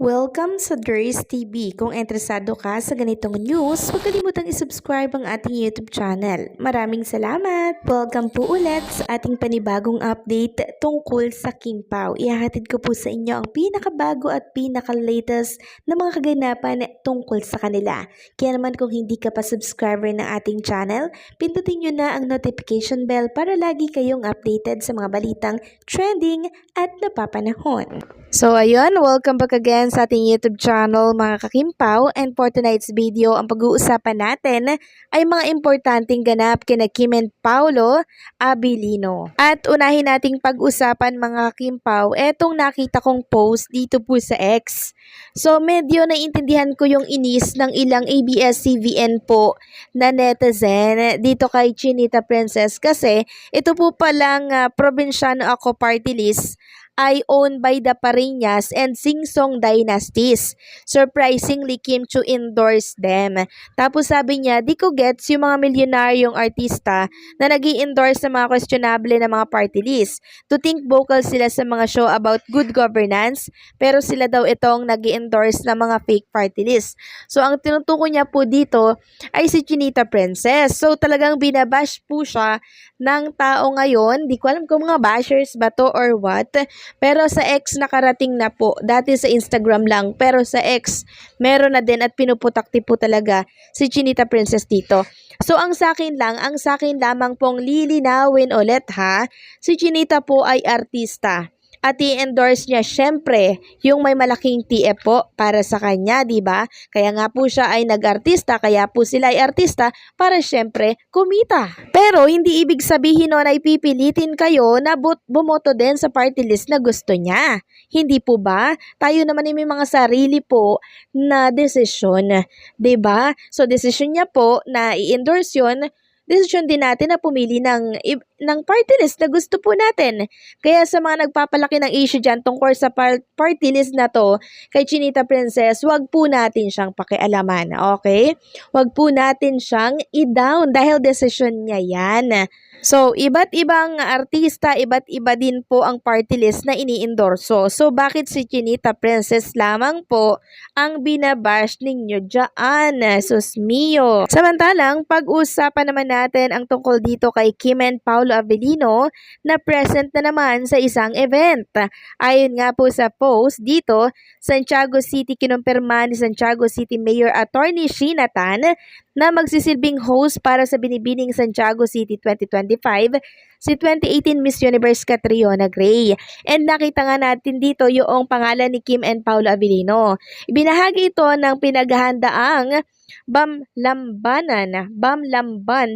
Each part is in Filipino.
Welcome sa Durs TV. Kung interesado ka sa ganitong news, huwag kalimutang isubscribe ang ating YouTube channel. Maraming salamat! Welcome po ulit sa ating panibagong update tungkol sa Kim Pao. Ihahatid ko po sa inyo ang pinakabago at pinaka-latest na mga kaganapan tungkol sa kanila. Kaya naman kung hindi ka pa subscriber ng ating channel, pindutin nyo na ang notification bell para lagi kayong updated sa mga balitang trending at napapanahon. So ayun, welcome back again sa ating YouTube channel mga kakimpaw, and for tonight's video, ang pag-uusapan natin ay mga importanteng ganap kina Kim and Paolo Abilino. At unahin nating pag-usapan mga kakimpaw, etong nakita kong post dito po sa X. So medyo naiintindihan ko yung inis ng ilang ABS-CBN po na netizen dito kay Chinita Princess kasi ito po palang probinsyano ako party list ay owned by the Pariñas and Singsong dynasties. Surprisingly, Kim Chiu endorsed them. Tapos sabi niya, di ko gets yung mga milyonaryong artista na nag-i-endorse sa mga questionable na mga party list. To think vocal sila sa mga show about good governance, pero sila daw itong nag-i-endorse ng mga fake party list. So ang tinutukoy niya po dito ay si Chinita Princess. So talagang binabash po siya ng tao ngayon. Di ko alam kung mga bashers ba to or what. Pero sa X nakarating na po. Dati sa Instagram lang. Pero sa X meron na din at pinuputakti po talaga si Chinita Princess dito. So ang sakin lamang pong lilinawin ulit ha. Si Chinita po ay artista. At i-endorse niya syempre yung may malaking TF po para sa kanya, di ba? Kaya nga po siya ay nag-artista, kaya po sila ay artista para syempre kumita. Pero hindi ibig sabihin nun ay pipilitin kayo na bumoto din sa party list na gusto niya. Hindi po ba? Tayo naman ay may mga sarili po na desisyon, di ba? So desisyon niya po na i-endorse yun. Desisyon din natin na pumili ng party list na gusto po natin. Kaya sa mga nagpapalaki ng issue dyan tungkol sa party list na to, kay Chinita Princess, wag po natin siyang pakialaman, okay? Wag po natin siyang i-down dahil desisyon niya yan. So, iba't ibang artista, iba't iba din po ang party list na ini-endorso. So, bakit si Chinita Princess lamang po ang binabash ninyo dyan? Sus mio. Samantalang, pag-usapan naman natin ang tungkol dito kay Kim and Paolo Abilino na present na naman sa isang event. Ayon nga po sa post dito, Santiago City kinumpirma ni Santiago City Mayor Attorney Sheena Tan na magsisilbing host para sa binibining Santiago City 2025 si 2018 Miss Universe Catriona Gray. And nakita nga natin dito yung pangalan ni Kim and Paolo Abilino. Ibinahagi ito ng pinaghahandaang Bamlamban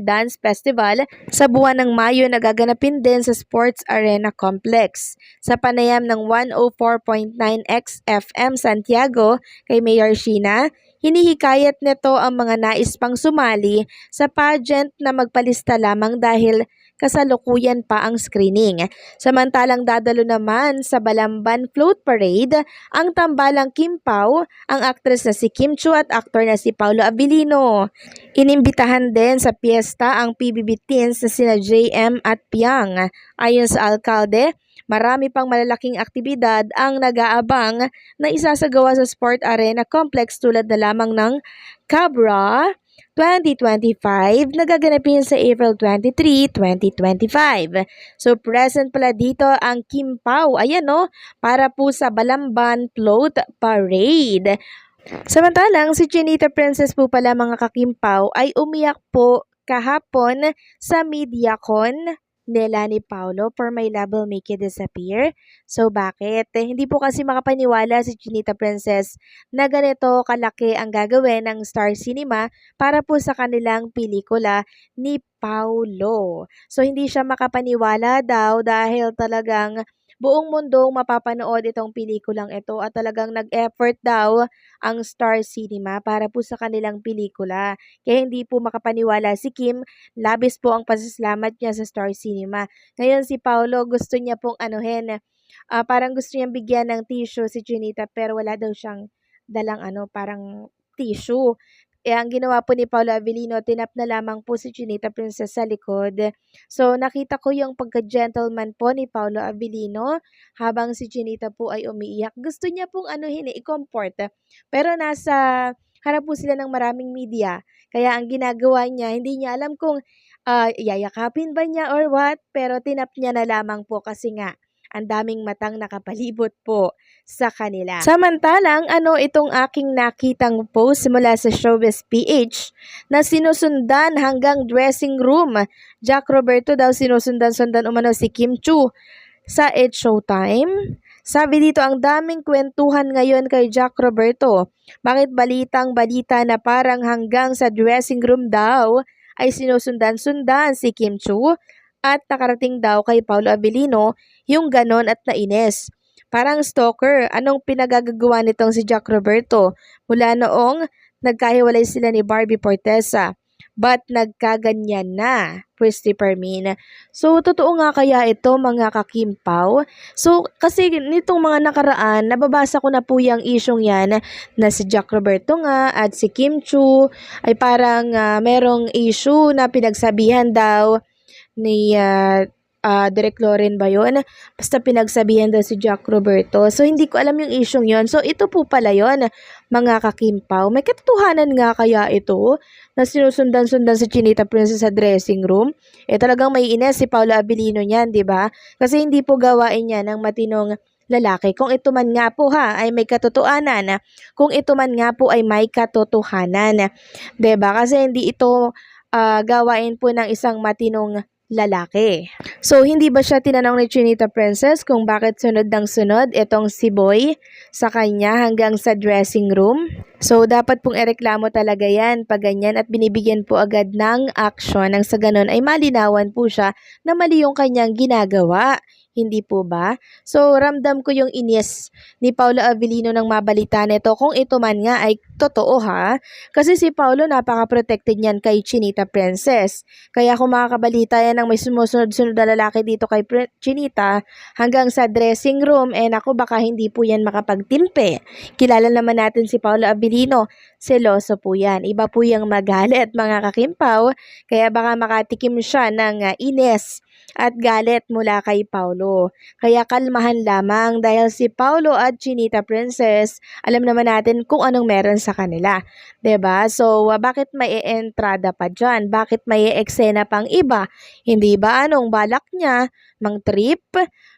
Dance Festival sa buwan ng Mayo na gaganapin din sa Sports Arena Complex. Sa panayam ng 104.9 XFM Santiago kay Mayor Sheena, hinihikayat nito ang mga nais pang sumali sa pageant na magpalista lamang dahil kasalukuyan pa ang screening. Samantalang dadalo naman sa Balamban Float Parade ang tambalang Kim Pao, ang actress na si Kim Chiu at actor na si Paolo Abilino. Inimbitahan din sa piyesta ang PBB teens na sina JM at Piang. Ayon sa alkalde, marami pang malalaking aktibidad ang nag-aabang na isasagawa sa Sport Arena Complex tulad na lamang ng Cabra 2025 na gaganapin sa April 23, 2025. So present pala dito ang Kim Pao, ayan no, para po sa Balamban Float Parade. Samantalang si Chinita Princess po pala mga kakimpaw ay umiyak po kahapon sa MediaCon nila ni Paolo for My Love Will Make You Disappear. So bakit? Hindi po kasi makapaniwala si Chinita Princess na ganito kalaki ang gagawin ng Star Cinema para po sa kanilang pelikula ni Paolo. So hindi siya makapaniwala daw dahil talagang buong mundong mapapanood itong pelikulang ito at talagang nag-effort daw ang Star Cinema para po sa kanilang pelikula. Kaya hindi po makapaniwala si Kim, labis po ang pasasalamat niya sa Star Cinema. Ngayon si Paolo gusto niya pong parang gusto niyang bigyan ng tissue si Chinita pero wala daw siyang dalang parang tissue. ang ginawa po ni Paolo Avellino, tinap na lamang po si Chinita Princess sa likod. So, nakita ko yung pagka-gentleman po ni Paolo Avellino habang si Chinita po ay umiiyak. Gusto niya pong i-comfort. Pero nasa harap po sila ng maraming media. Kaya ang ginagawa niya, hindi niya alam kung yayakapin ba niya or what, pero tinap niya na lamang po kasi nga ang daming matang nakapalibot po sa kanila. Samantalang, itong aking nakitang post mula sa Showbiz PH na sinusundan hanggang dressing room. Jack Roberto daw sinusundan-sundan umano si Kim Chu sa It's Showtime. Sabi dito, ang daming kwentuhan ngayon kay Jack Roberto. Bakit balitang-balita na parang hanggang sa dressing room daw ay sinusundan-sundan si Kim Chu at nakarating daw kay Paolo Avellino yung ganon at nainis. Parang stalker, anong pinagagagawa nitong si Jack Roberto mula noong nagkahiwalay sila ni Barbie Fortesa? But nagkaganyan na, Christopher Min. So, totoo nga kaya ito mga kakimpaw? So, kasi nitong mga nakaraan, nababasa ko na po yung isyong yan na si Jack Roberto nga at si Kim Chu ay parang merong issue na pinagsabihan daw ni Direk Loren ba yun? Basta pinagsabihan daw si Jack Roberto. So, hindi ko alam yung isyong yon. So, ito po pala yon mga kakimpaw. May katotohanan nga kaya ito na sinusundan-sundan si Chinita Princess sa dressing room? Talagang may ines si Paolo Avellino niyan, di ba? Kasi hindi po gawain niya ng matinong lalaki. Kung ito man nga po ay may katotohanan. Kung ito man nga po ay may katotohanan. Di ba? Kasi hindi ito gawain po ng isang matinong lalaki. So, hindi ba siya tinanong ni Chinita Princess kung bakit sunod ng sunod itong si Boy sa kanya hanggang sa dressing room? So, dapat pong ereklamo talaga yan pag ganyan at binibigyan po agad ng action nang sa ganun ay malinawan po siya na mali yung kanyang ginagawa. Hindi po ba? So, ramdam ko yung inis ni Paolo Avellino nang mabalita nito kung ito man nga ay totoo ha. Kasi si Paolo napaka-protected niyan kay Chinita Princess. Kaya kung makakabalita yan ng may sumusunod-sunod na lalaki dito kay Chinita hanggang sa dressing room, naku baka hindi po yan makapagtimpe. Kilala naman natin si Paolo Avellino. Seloso po yan. Iba po yung magalit mga kakimpaw. Kaya baka makatikim siya ng ines at galit mula kay Paolo. Kaya kalmahan lamang dahil si Paolo at Chinita Princess, alam naman natin kung anong meron sa kanila. 'Di ba? So, bakit may entrada pa dyan? Bakit may eksena pang iba? Hindi ba anong balak niya? Mang trip?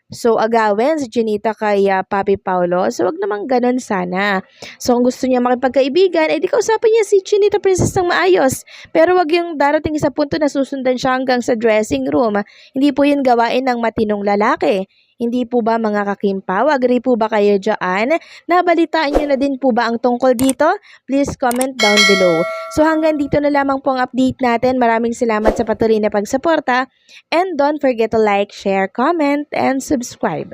So, agawin si Chinita kay Papi Paolo. So, wag naman ganun sana. So, kung gusto niya makipagkaibigan, di kausapan niya si Chinita Princess ng maayos. Pero wag yung darating sa punto na susundan siya hanggang sa dressing room. Hindi po yun gawain ng matinong lalaki. Hindi po ba mga kakimpaw? Agree po ba kayo dyan? Nabalitaan nyo na din po ba ang tungkol dito? Please comment down below. So hanggang dito na lamang po ang update natin. Maraming salamat sa patuloy na pagsuporta. And don't forget to like, share, comment, and subscribe.